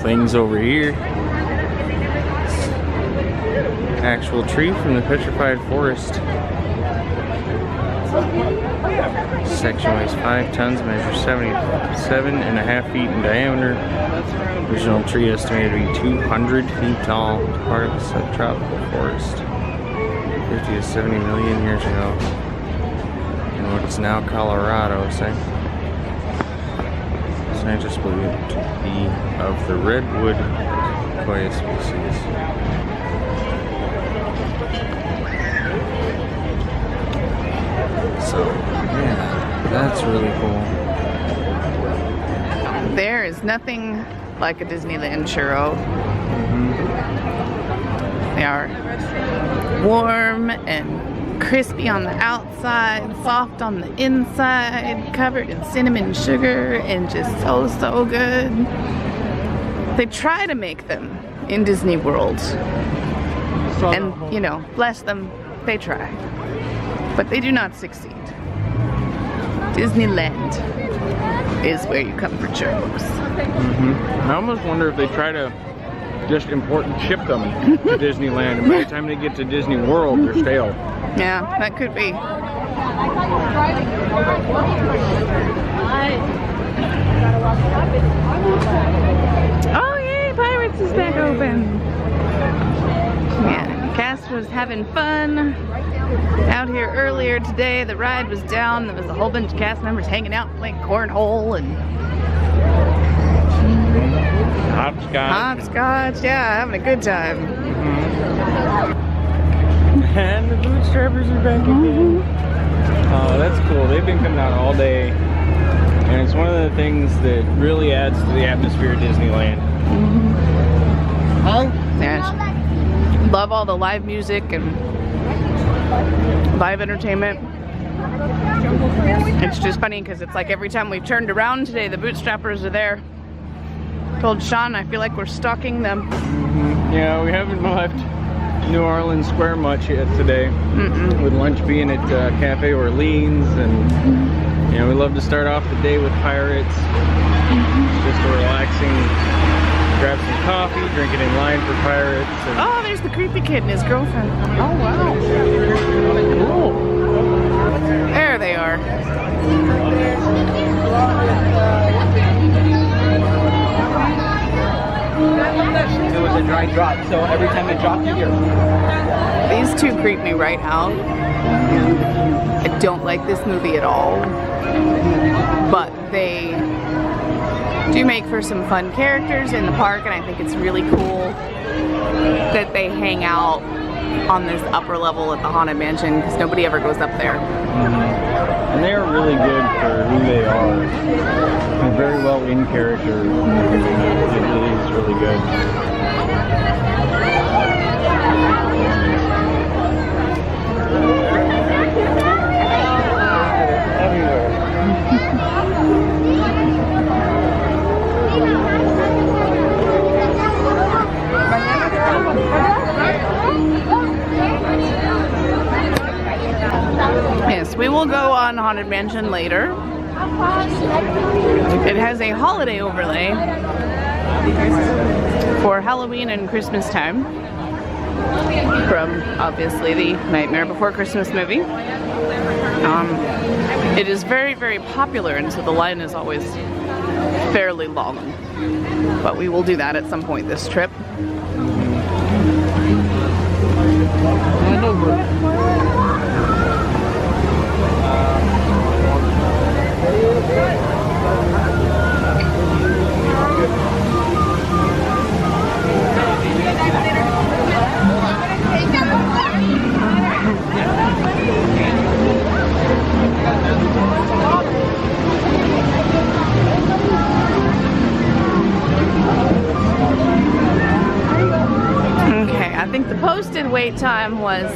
things over here. Actual tree from the petrified forest. Section weighs 5 tons, measures 77.5 feet in diameter. Original tree estimated to be 200 feet tall, part of a subtropical forest. 50 to 70 million years ago. In what is now Colorado, scientists believe it to be of the redwood sequoia species. So, yeah, that's really cool. There is nothing like a Disneyland churro. They are warm and crispy on the outside, soft on the inside, covered in cinnamon sugar, and just so good. They try to make them in Disney World. And, you know, bless them, they try. But they do not succeed. Disneyland is where you come for churros. I almost wonder if they try to just import and ship them to Disneyland, and by the time they get to Disney World, they're stale. Yeah, that could be. Oh yay, Pirates is back open. Yeah, cast was having fun out here earlier today. The ride was down. There was a whole bunch of cast members hanging out playing cornhole and hopscotch, yeah, having a good time. And the bootstrappers are back again. Oh, that's cool. They've been coming out all day, and it's one of the things that really adds to the atmosphere of Disneyland. Yeah, love all the live music and live entertainment. It's just funny because it's like every time we've turned around today, the bootstrappers are there. Told Sean I feel like we're stalking them. Yeah, we haven't left New Orleans Square much yet today. With lunch being at Cafe Orleans, and you know, we love to start off the day with Pirates. Just a relaxing, grab some coffee, drink it in line for Pirates. And oh, there's the creepy kid and his girlfriend. Oh wow. cool. There they are. It was a dry drop, so every time it dropped, you hear. These two creep me right out. I don't like this movie at all, but they do make for some fun characters in the park, and I think it's really cool that they hang out on this upper level at the Haunted Mansion because nobody ever goes up there. And they are really good for who they are. They're very well in character. It really is really good. Yes, we will go on Haunted Mansion later. It has a holiday overlay for Halloween and Christmas time from obviously the Nightmare Before Christmas movie. It is very popular, and so the line is always fairly long, but we will do that at some point this trip. Okay, I think the posted wait time was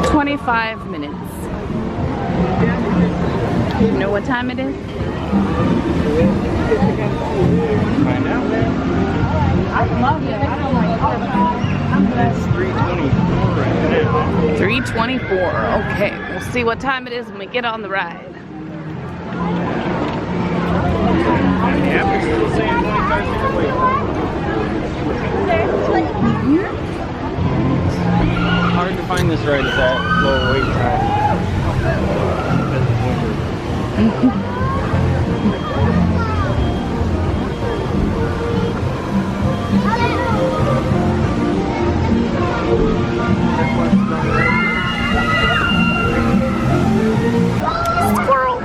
25 minutes. You know what time it is? Find out. I love it. I don't like It's 3:24 right now. 3:24. Okay, we'll see what time it is when we get on the ride. Yep, it's still saying 25-minute wait. Hard to find this ride at that low wait time. Squirrel.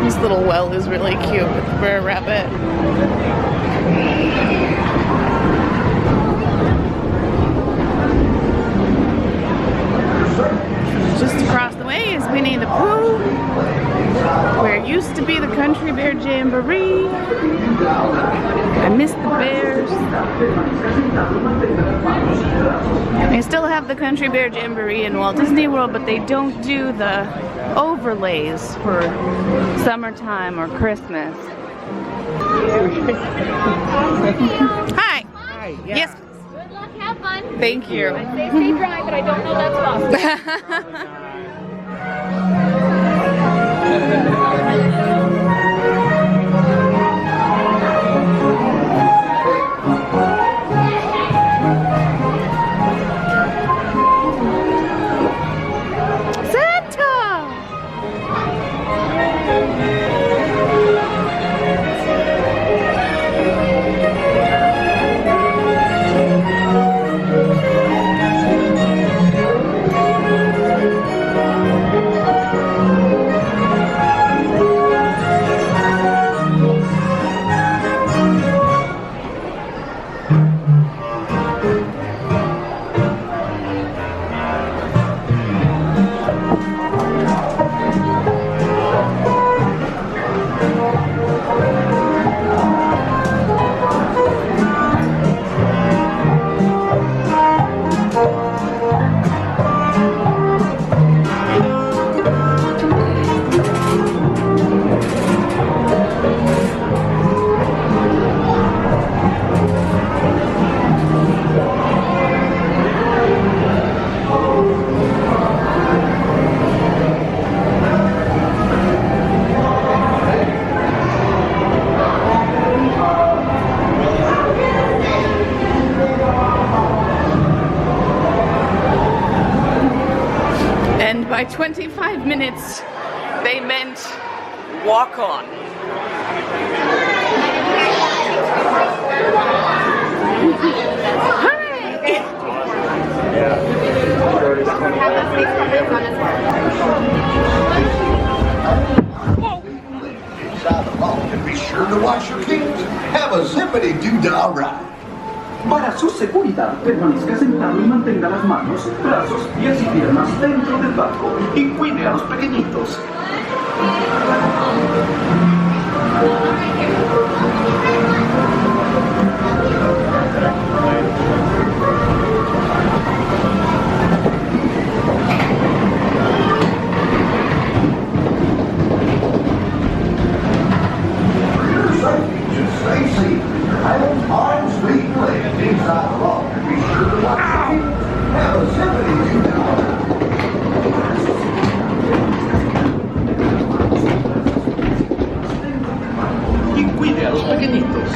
This little well is really cute for a rabbit. Just across the way is Winnie the Pooh, where it used to be the Country Bear Jamboree. I miss the bears. They still have the Country Bear Jamboree in Walt Disney World, but they don't do the overlays for summertime or Christmas. Hi. Hi, yeah. Yes. Good luck, have fun. Thank you. They say dry, but I don't know that's possible. By 25 minutes, they meant walk on. Hooray! Inside the vault, and be sure to wash your feet. Have a zippity-doo-dah ride. Para su seguridad, permanezca sentado y mantenga las manos, brazos, pies y piernas dentro del barco y cuide a los pequeñitos. For your safety, just stay safe. Have arms sweet land inside the vault, and be sure to wash your feet. Have a zippity-doo-dah ride. Y cuide a los pequeñitos.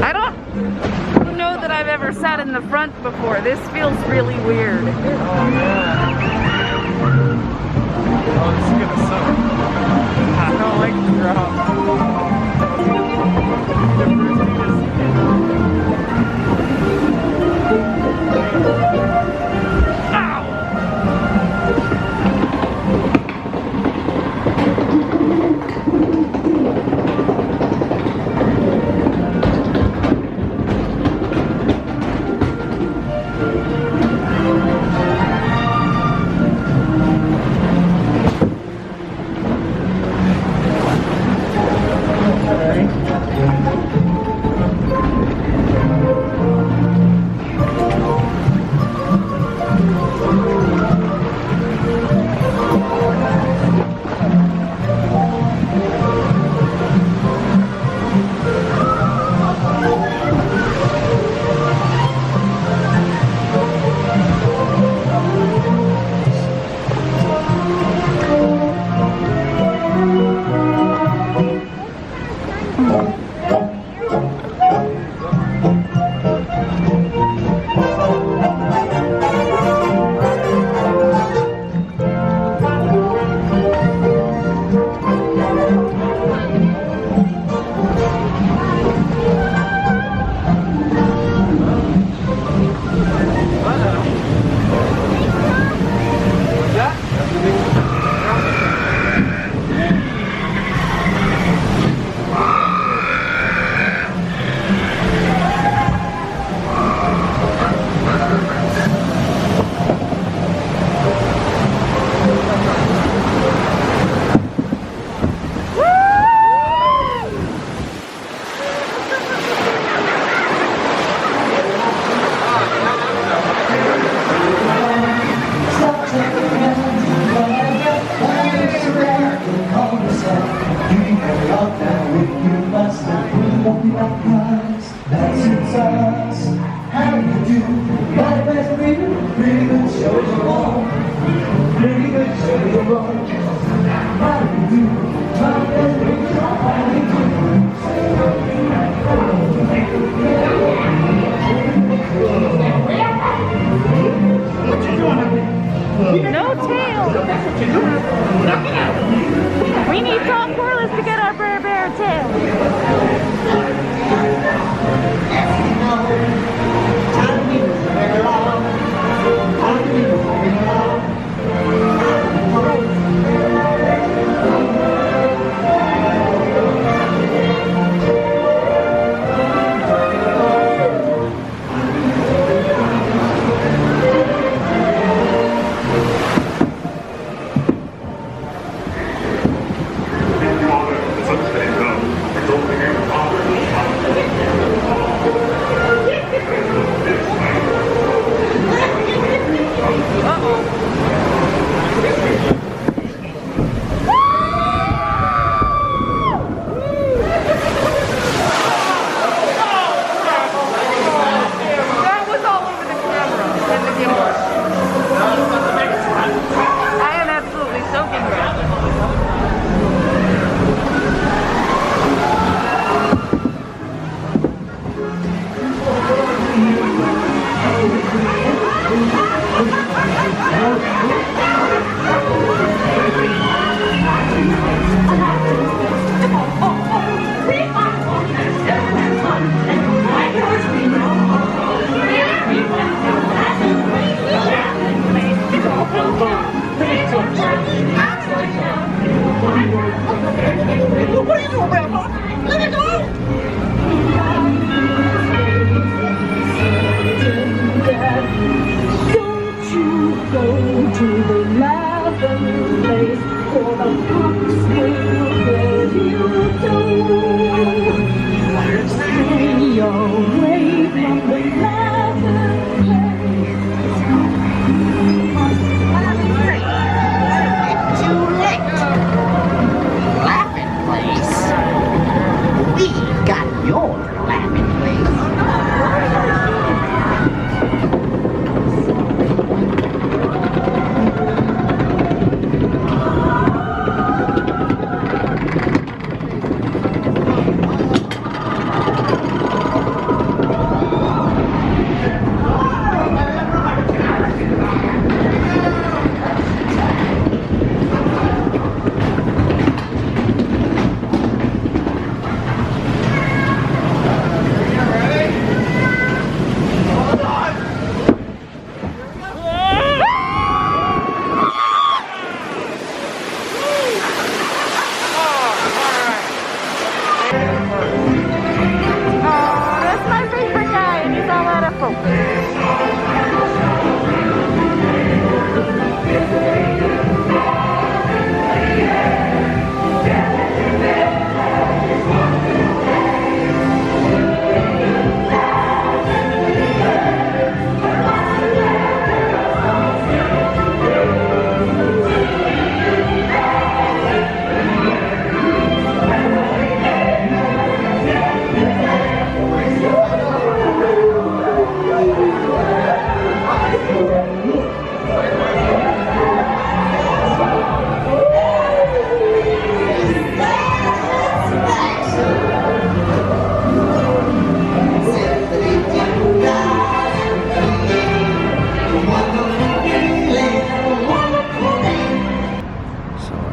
I don't know that I've ever sat in the front before. This feels really weird. Oh, man. Oh, this is gonna suck. I don't like the drop. need Tom Corliss to get our Brer Bear tail.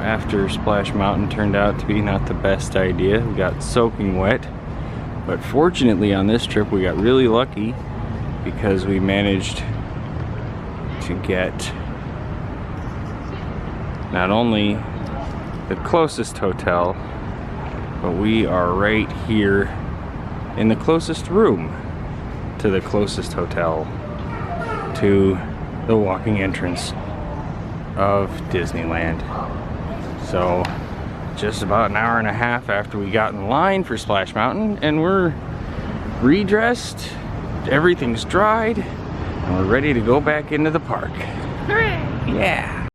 After Splash Mountain turned out to be not the best idea. We got soaking wet, but fortunately on this trip we got really lucky because we managed to get not only the closest hotel, but we are right here in the closest room to the closest hotel to the walking entrance of Disneyland. So just about an hour and a half after we got in line for Splash Mountain, and we're redressed, everything's dried, and we're ready to go back into the park. Hooray! Yeah.